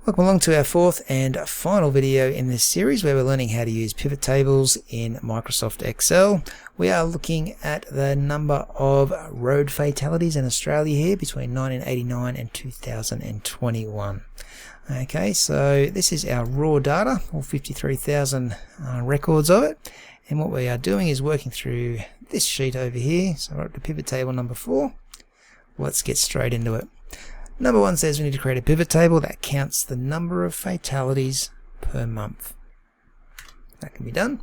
Welcome along to our fourth and final video in this series where we're learning how to use pivot tables in Microsoft Excel. We are looking at the number of road fatalities in Australia here between 1989 and 2021. Okay, so this is our raw data, all 53,000 records of it. And what we are doing is working through this sheet over here. So we're up to pivot table number 4. Let's get straight into it. Number 1 says we need to create a pivot table that counts the number of fatalities per month. That can be done.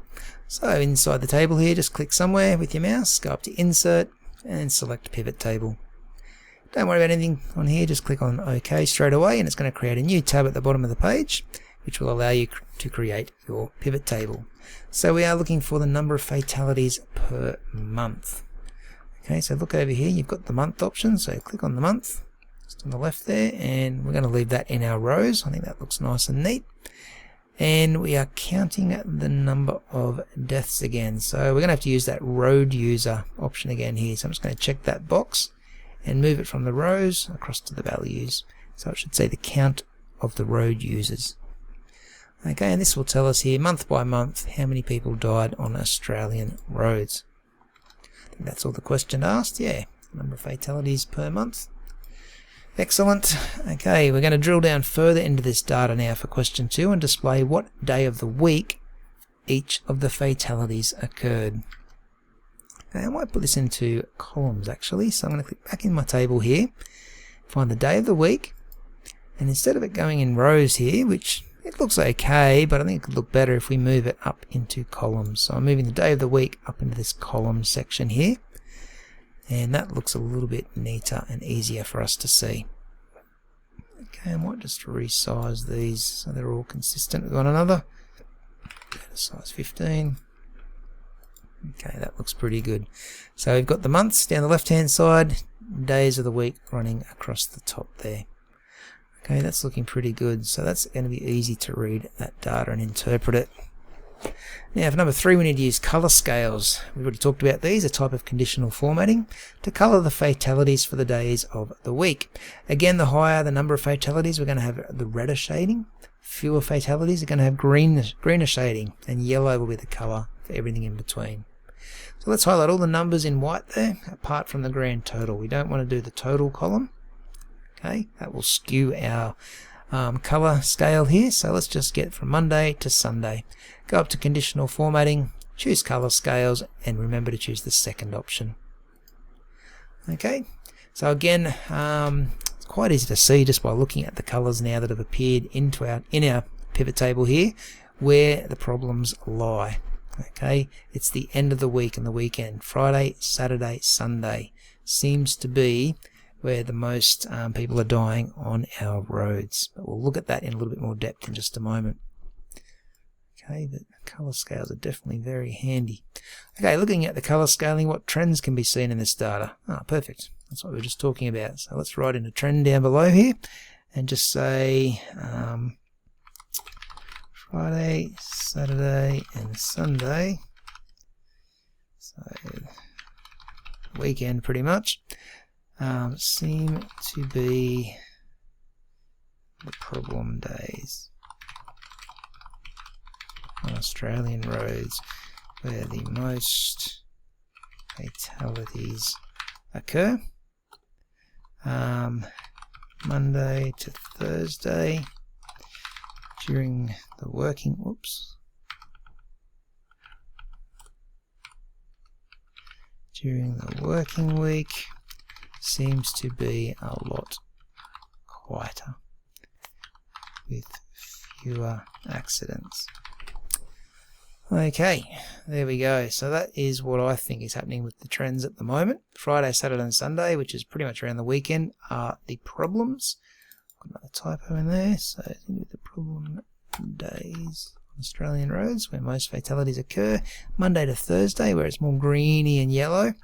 So inside the table here, just click somewhere with your mouse, go up to Insert, and select Pivot Table. Don't worry about anything on here, just click on OK straight away, and it's going to create a new tab at the bottom of the page, which will allow you to create your pivot table. So we are looking for the number of fatalities per month. Okay, so look over here, you've got the month option, so click on the month. Just on the left there, and we're going to leave that in our rows. I think that looks nice and neat. And we are counting the number of deaths again. So we're going to have to use that road user option again here. So I'm just going to check that box and move it from the rows across to the values. So it should say the count of the road users. Okay, and this will tell us here month by month how many people died on Australian roads. I think that's all the question asked. Yeah, number of fatalities per month. Excellent. Okay, we're going to drill down further into this data now for question 2 and display what day of the week each of the fatalities occurred. Okay, I might put this into columns actually, so I'm going to click back in my table here, find the day of the week, and instead of it going in rows here, which it looks okay, but I think it could look better if we move it up into columns. So I'm moving the day of the week up into this column section here. And that looks a little bit neater and easier for us to see. Okay, I might just resize these so they're all consistent with one another. Go to size 15. Okay, that looks pretty good. So we've got the months down the left hand side, days of the week running across the top there. Okay, that's looking pretty good. So that's going to be easy to read that data and interpret it. Now for number 3 we need to use colour scales. We've already talked about these, a type of conditional formatting to colour the fatalities for the days of the week. Again, the higher the number of fatalities, we're going to have the redder shading. Fewer fatalities are going to have greener shading, and yellow will be the colour for everything in between. So let's highlight all the numbers in white there, apart from the grand total. We don't want to do the total column. Okay, that will skew our colour scale here, so let's just get from Monday to Sunday. Go up to conditional formatting, choose colour scales, and remember to choose the second option. Okay, so again, it's quite easy to see just by looking at the colours now that have appeared in our pivot table here where the problems lie. Okay, it's the end of the week and the weekend. Friday, Saturday, Sunday seems to be where the most people are dying on our roads. But we'll look at that in a little bit more depth in just a moment. Okay, the colour scales are definitely very handy. Okay, looking at the colour scaling, what trends can be seen in this data? Ah, perfect. That's what we were just talking about. So let's write in a trend down below here and just say Friday, Saturday and Sunday. So weekend pretty much. Seem to be the problem days on Australian roads where the most fatalities occur. Monday to Thursday during the working week seems to be a lot quieter with fewer accidents. Okay, there we go. So that is what I think is happening with the trends at the moment. Friday, Saturday and Sunday, which is pretty much around the weekend, are the problems. Got another typo in there. So the problem days on Australian roads where most fatalities occur. Monday to Thursday, where it's more greeny and yellow,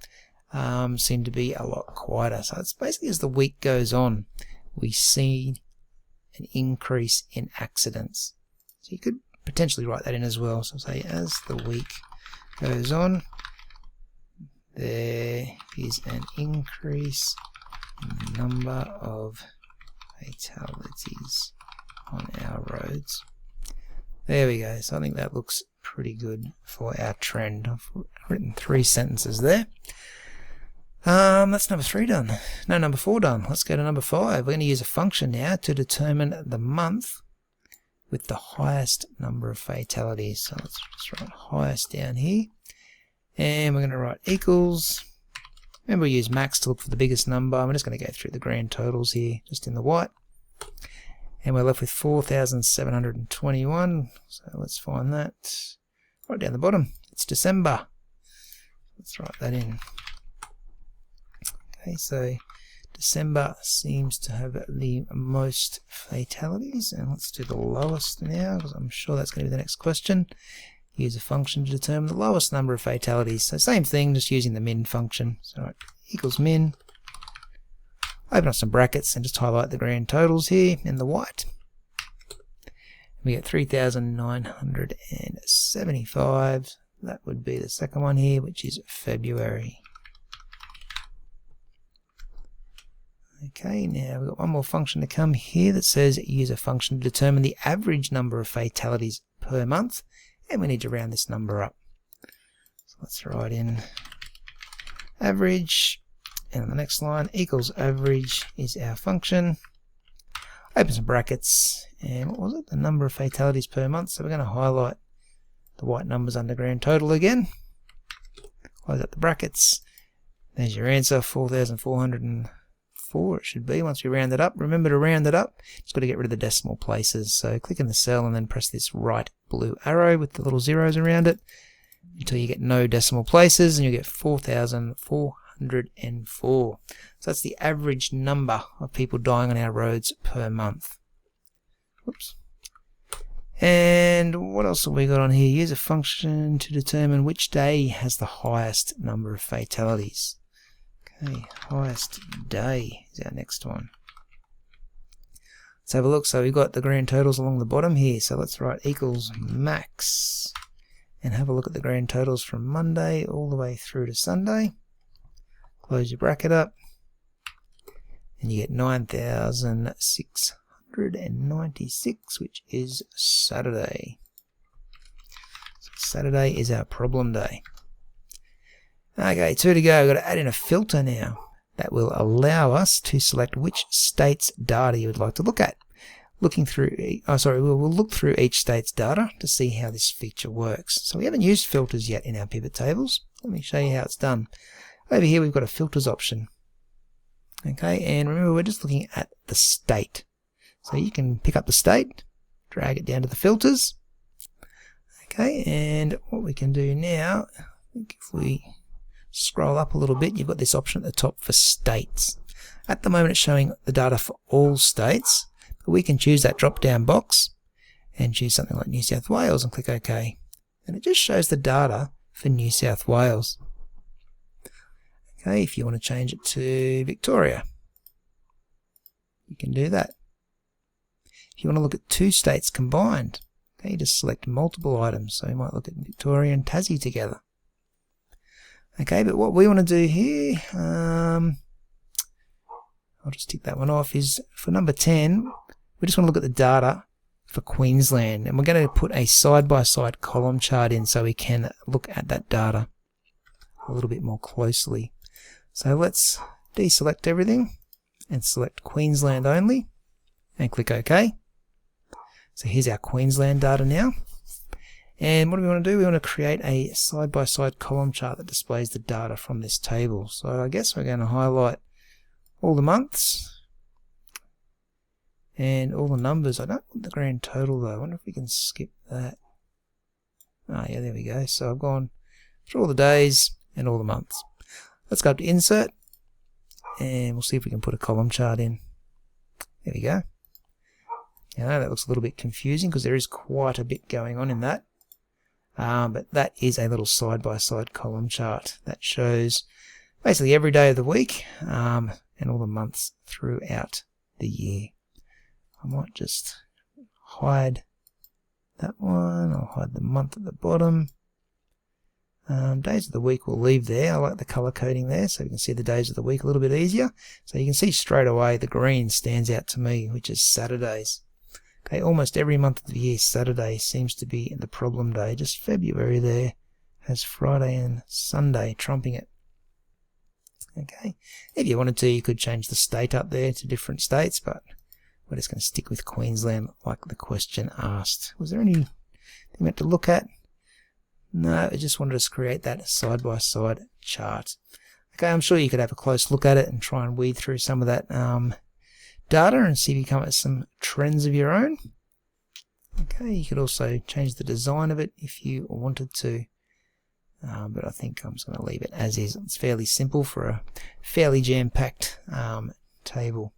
seem to be a lot quieter. So it's basically as the week goes on, we see an increase in accidents. So you could potentially write that in as well. So say as the week goes on, there is an increase in the number of fatalities on our roads. There we go. So I think that looks pretty good for our trend. I've written 3 sentences there. That's number 3 done. No, number 4 done. Let's go to number 5. We're going to use a function now to determine the month with the highest number of fatalities. So let's just write highest down here. And we're going to write equals. Remember, we use max to look for the biggest number. I'm just going to go through the grand totals here, just in the white. And we're left with 4,721. So let's find that. Right down the bottom. It's December. Let's write that in. Okay, so December seems to have the most fatalities. And let's do the lowest now, because I'm sure that's going to be the next question. Use a function to determine the lowest number of fatalities. So same thing, just using the min function. So right, equals min. Open up some brackets and just highlight the grand totals here in the white. We get 3,975. That would be the second one here, which is February. Okay, now we've got one more function to come here that says use a function to determine the average number of fatalities per month. And we need to round this number up. So let's write in average, and on the next line, equals average is our function. Open some brackets, and what was it? The number of fatalities per month. So we're going to highlight the white numbers under grand total again. Close up the brackets. There's your answer, 4,404 it should be once we round it up. Remember to round it up. Just got to get rid of the decimal places. So click in the cell and then press this right blue arrow with the little zeros around it until you get no decimal places, and you get 4,404. So that's the average number of people dying on our roads per month. Whoops. And what else have we got on here? Use a function to determine which day has the highest number of fatalities. Okay, highest day is our next one. Let's have a look. So we've got the grand totals along the bottom here. So let's write equals max and have a look at the grand totals from Monday all the way through to Sunday. Close your bracket up and you get 9,696, which is Saturday. So Saturday is our problem day. Okay, 2 to go. We've got to add in a filter now that will allow us to select which state's data you would like to look at. We'll look through each state's data to see how this feature works. So we haven't used filters yet in our pivot tables. Let me show you how it's done. Over here we've got a filters option. Okay, and remember we're just looking at the state. So you can pick up the state, drag it down to the filters. Okay, and what we can do now, I think if we scroll up a little bit, you've got this option at the top for states. At the moment it's showing the data for all states, but we can choose that drop down box and choose something like New South Wales and click OK. And it just shows the data for New South Wales. Okay, if you want to change it to Victoria, you can do that. If you want to look at 2 states combined, okay, you just select multiple items. So you might look at Victoria and Tassie together. Okay, but what we want to do here, I'll just tick that one off, is for number 10, we just want to look at the data for Queensland. And we're going to put a side-by-side column chart in so we can look at that data a little bit more closely. So let's deselect everything and select Queensland only and click OK. So here's our Queensland data now. And what do we want to do? We want to create a side-by-side column chart that displays the data from this table. So I guess we're going to highlight all the months and all the numbers. I don't want the grand total though. I wonder if we can skip that. Oh yeah, there we go. So I've gone through all the days and all the months. Let's go up to Insert and we'll see if we can put a column chart in. There we go. I know that looks a little bit confusing because there is quite a bit going on in that. But that is a little side-by-side column chart that shows basically every day of the week and all the months throughout the year. I might just hide that one. I'll hide the month at the bottom. Days of the week we'll leave there. I like the color coding there so you can see the days of the week a little bit easier. So you can see straight away the green stands out to me, which is Saturdays. Okay, almost every month of the year, Saturday seems to be the problem day. Just February there has Friday and Sunday trumping it. Okay, if you wanted to, you could change the state up there to different states, but we're just going to stick with Queensland like the question asked. Was there anything meant to look at? No, I just wanted to create that side-by-side chart. Okay, I'm sure you could have a close look at it and try and weed through some of that data and see if you come up with some trends of your own. Okay, you could also change the design of it if you wanted to. But I think I'm just going to leave it as is. It's fairly simple for a fairly jam-packed table.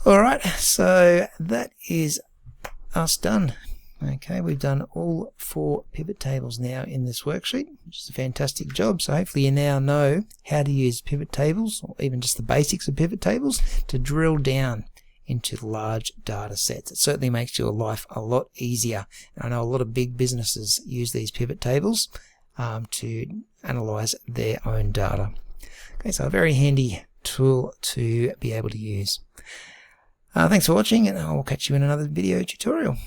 Alright, so that is us done. Okay, we've done all 4 pivot tables now in this worksheet, which is a fantastic job. So hopefully you now know how to use pivot tables, or even just the basics of pivot tables, to drill down into large data sets. It certainly makes your life a lot easier. And I know a lot of big businesses use these pivot tables to analyze their own data. Okay, so a very handy tool to be able to use. Thanks for watching, and I'll catch you in another video tutorial.